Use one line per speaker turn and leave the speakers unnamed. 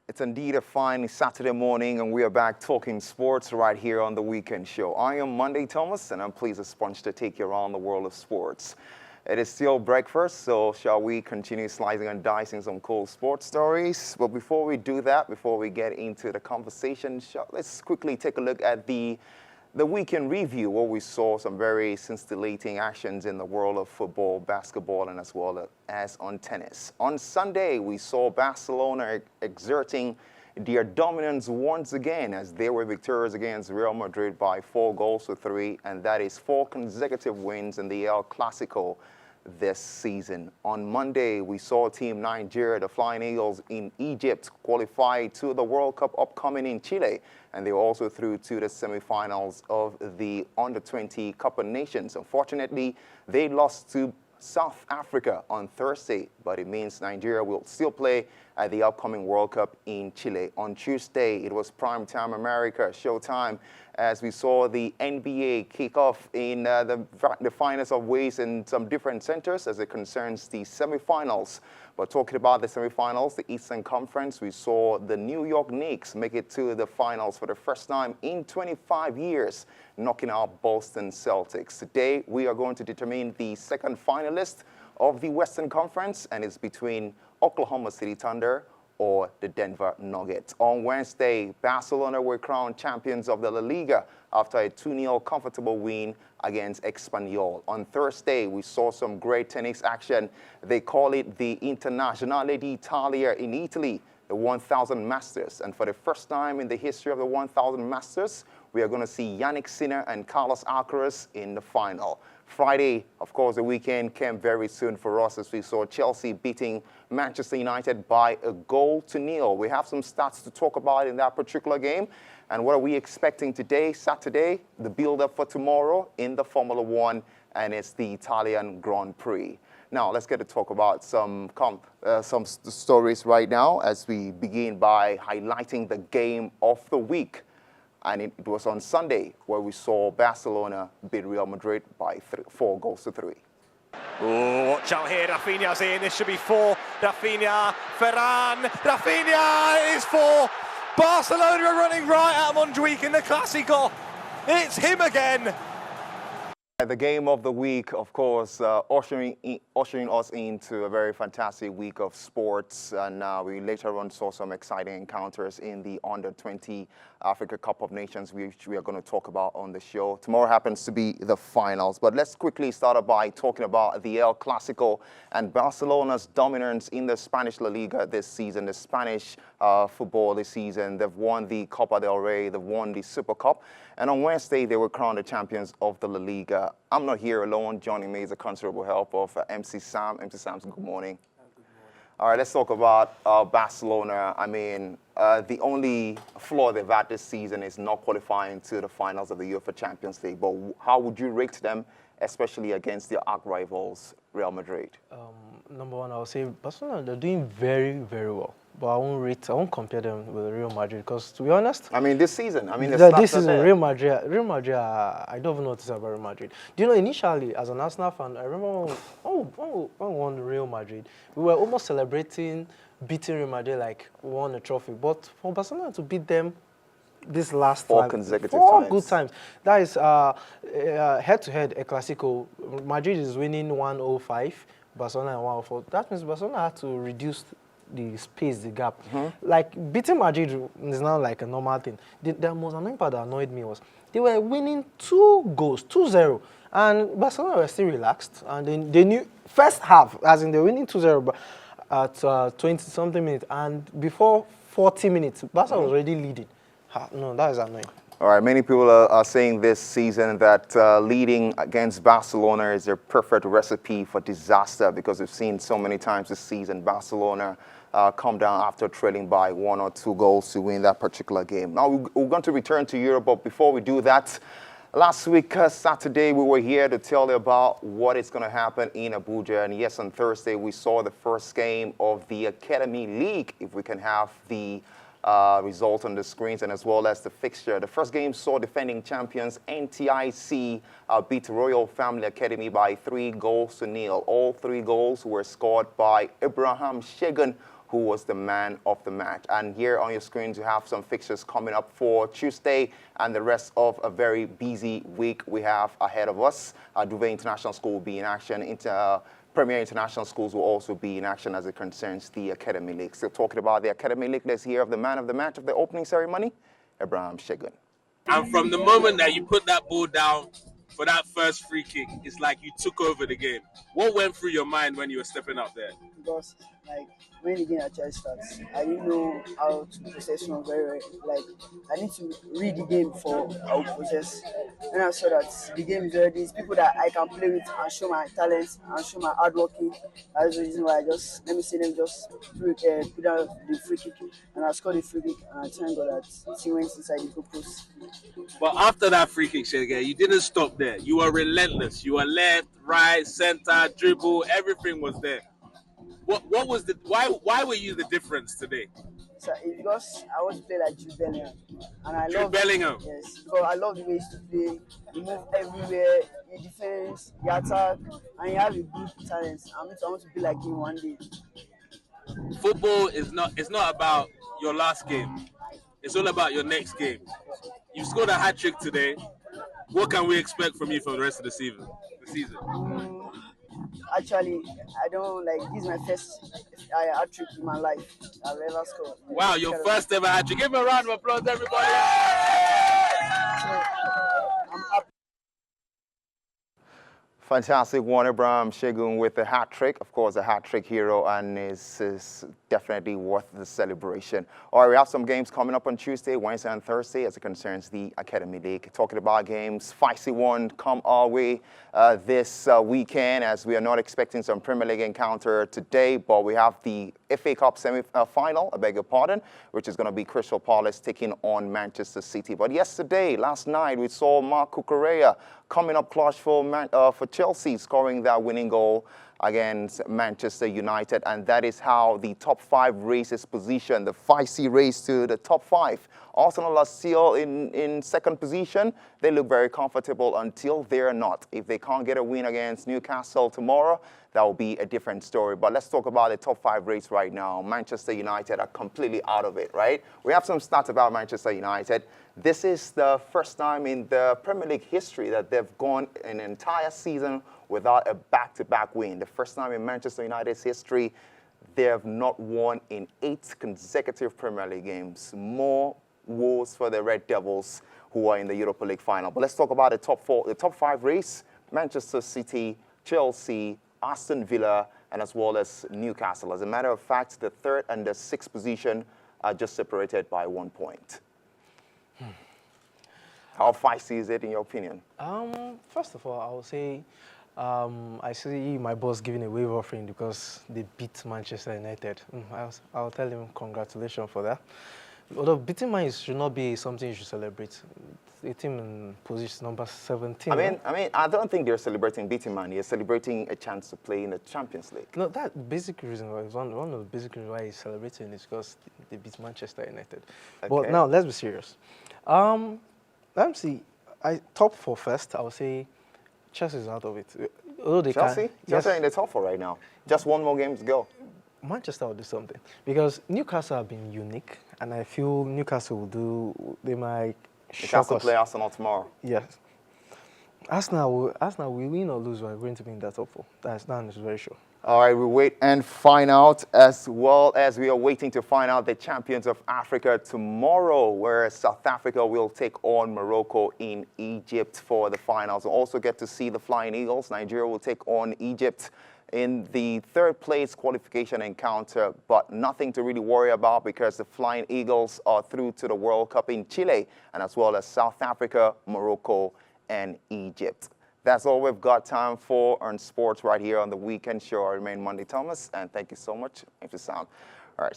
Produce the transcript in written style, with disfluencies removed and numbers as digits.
It's indeed a fine Saturday morning, and we are back talking sports right here on the Weekend Show. I am Monday Thomas, and I'm pleased as Sponge to take you around the world of sports. It is still breakfast, so shall we continue slicing and dicing some cool sports stories? But before we do that, before we get into the conversation, let's quickly take a look at the weekend review, where we saw some very scintillating actions in the world of football, basketball, and as well as on tennis. On Sunday, we saw Barcelona exerting their dominance once again as they were victorious against Real Madrid by 4-3, and that is 4 consecutive wins in the El Clasico this season. On Monday, we saw Team Nigeria, the Flying Eagles in Egypt, qualify to the World Cup upcoming in Chile, and they were also through to the semifinals of the Under-20 Cup of Nations. Unfortunately, they lost to South Africa on Thursday, but it means Nigeria will still play at the upcoming World Cup in Chile. On Tuesday, it was primetime America, showtime, as we saw the NBA kick off in the finest of ways in some different centers as it concerns the semifinals. But talking about the semifinals, the Eastern Conference, we saw the New York Knicks make it to the finals for the first time in 25 years, knocking out Boston Celtics. Today, we are going to determine the second finalist of the Western Conference, and it's between Oklahoma City Thunder or the Denver Nuggets. On Wednesday, Barcelona were crowned champions of the La Liga after a 2-0 comfortable win against Espanyol. On Thursday, we saw some great tennis action. They call it the Internazionale d'Italia in Italy, the 1000 Masters. And for the first time in the history of the 1000 Masters, we are going to see Yannick Sinner and Carlos Alcaraz in the final. Friday, of course, the weekend came very soon for us as we saw Chelsea beating Manchester United by 1-0. We have some stats to talk about in that particular game. And what are we expecting today, Saturday? The build-up for tomorrow in the Formula One, and it's the Italian Grand Prix. Now, let's get to talk about some stories right now as we begin by highlighting the game of the week. And it was on Sunday where we saw Barcelona beat Real Madrid by 4-3.
Oh, watch out here, Rafinha's in, this should be 4, Rafinha, Ferran, Rafinha is 4, Barcelona are running right at Montjuic in the Clásico, it's him again.
The game of the week, of course, ushering us into a very fantastic week of sports. And we later on saw some exciting encounters in the Under-20 Africa Cup of Nations, which we are going to talk about on the show. Tomorrow happens to be the finals. But let's quickly start by talking about the El Clasico and Barcelona's dominance in the Spanish La Liga this season, the Spanish football this season. They've won the Copa del Rey, they've won the Super Cup. And on Wednesday, they were crowned the champions of the La Liga. I'm not here alone. Joining me is a considerable help of MC Sam. MC Sam, good morning.
Good morning.
All right, let's talk about Barcelona. I mean, the only flaw they've had this season is not qualifying to the finals of the UEFA Champions League. But how would you rate them, especially against their arch-rivals, Real Madrid?
Number one, I would say Barcelona, they're doing very, very well. But I won't compare them with Real Madrid because, to be honest,
I mean, this season,
this season, Real Madrid, I don't even know what to say about Real Madrid. Do you know, initially, as an Arsenal fan, I remember when we won Real Madrid, we were almost celebrating beating Real Madrid like we won a trophy. But for Barcelona to beat them this last
4
time,
consecutive
4
times.
good times. That is head-to-head, a Clasico. Madrid is winning 105, Barcelona 104. That means Barcelona had to reduce the space, the gap. Like, beating Madrid is now like a normal thing. The most annoying part that annoyed me was they were winning 2 goals, 2-0. And Barcelona were still relaxed. And they knew, first half, as in they were winning 2-0 at 20-something minutes. And before 40 minutes, Barca was already leading. No, that is annoying.
All right, many people are saying this season that leading against Barcelona is a perfect recipe for disaster because we've seen so many times this season Barcelona come down after trailing by 1 or 2 goals to win that particular game. Now, we're going to return to Europe, but before we do that, last week, Saturday, we were here to tell you about what is going to happen in Abuja. And yes, on Thursday, we saw the first game of the Academy League, if we can have the results on the screens and as well as the fixture. The first game saw defending champions NTIC beat Royal Family Academy by 3-0. All 3 goals were scored by Abraham Shegun who was the man of the match. And here on your screens, you have some fixtures coming up for Tuesday and the rest of a very busy week we have ahead of us. Duvet International School will be in action. Premier International Schools will also be in action as it concerns the Academy League. Still talking about the Academy League, let's hear of the man of the match of the opening ceremony, Abraham Shegun.
And from the moment that you put that ball down for that first free kick, it's like you took over the game. What went through your mind when you were stepping up there?
Because like when the game actually starts, I didn't know how to process one very well. Like I need to read the game before I will process. When I saw that the game is already, it's people that I can play with and show my talents and show my hard working. That's the reason why I just let me see them just put out the free kick and I scored the free kick and I thank God that he went inside the goal post.
But after that free kick, Shege, you didn't stop there. You were relentless. You were left, right, center, dribble, everything was there. What was the why were you the difference today?
So it's because I want to play like Jude Bellingham, and I
Jude
love
Bellingham.
Yes, because I love the way he used to play. He move everywhere, he defends, he attack, and he has a good talent. I want to be like him one day.
Football is not about your last game. It's all about your next game. You scored a hat trick today. What can we expect from you for the rest of the season?
Actually, I don't like. This is my first hat trick in my life I've ever scored.
Wow, your first ever hat trick. Give me a round of applause, everybody.
So, I'm happy.
Fantastic one, Abraham Shegun with a hat trick. Of course, a hat trick hero, and is definitely worth the celebration. All right, we have some games coming up on Tuesday, Wednesday, and Thursday as it concerns the Academy League. Talking about games, feisty one come our way this weekend, as we are not expecting some Premier League encounter today, but we have the FA Cup semi-final, I beg your pardon, which is going to be Crystal Palace taking on Manchester City. But last night, we saw Marc Cucurella coming up clutch for Chelsea, scoring that winning goal against Manchester United, and that is how the top 5 race is positioned, the feisty race to the top 5. Arsenal are still in second position. They look very comfortable until they're not. If they can't get a win against Newcastle tomorrow, that will be a different story. But let's talk about the top 5 race right now. Manchester United are completely out of it, right? We have some stats about Manchester United. This is the first time in the Premier League history that they've gone an entire season without a back-to-back win. The first time in Manchester United's history, they have not won in 8 consecutive Premier League games. More woes for the Red Devils, who are in the Europa League final. But let's talk about the top 5 race. Manchester City, Chelsea, Aston Villa, and as well as Newcastle. As a matter of fact, the 3rd and the 6th position are just separated by 1 point. How feisty is it in your opinion?
First of all, I would say I see my boss giving a waiver offering because they beat Manchester United. I'll tell him congratulations for that. Although beating Man should not be something you should celebrate. A team in position number 17.
I don't think they're celebrating beating Man. They're celebrating a chance to play in the Champions League.
No, that basic reason why one of the basic reasons why he's celebrating is because they beat Manchester United. Okay. But now let's be serious. Let me see. Top 4 first. I would say Chelsea is out of it. Although they
Chelsea are in the top 4 right now. Just 1 more game to go.
Manchester will do something because Newcastle have been unique, and I feel Newcastle will do. They might.
Newcastle play Arsenal tomorrow.
Yes. Arsenal will win or lose. We're going to be in that top 4. That is very sure.
All right, we wait and find out, as well as we are waiting to find out the champions of Africa tomorrow, where South Africa will take on Morocco in Egypt for the finals. We'll also get to see the Flying Eagles. Nigeria will take on Egypt in the 3rd place qualification encounter, but nothing to really worry about because the Flying Eagles are through to the World Cup in Chile, and as well as South Africa, Morocco, and Egypt. That's all we've got time for on sports right here on the Weekend Show. I remain Monday Thomas, and thank you so much. Thanks for sound.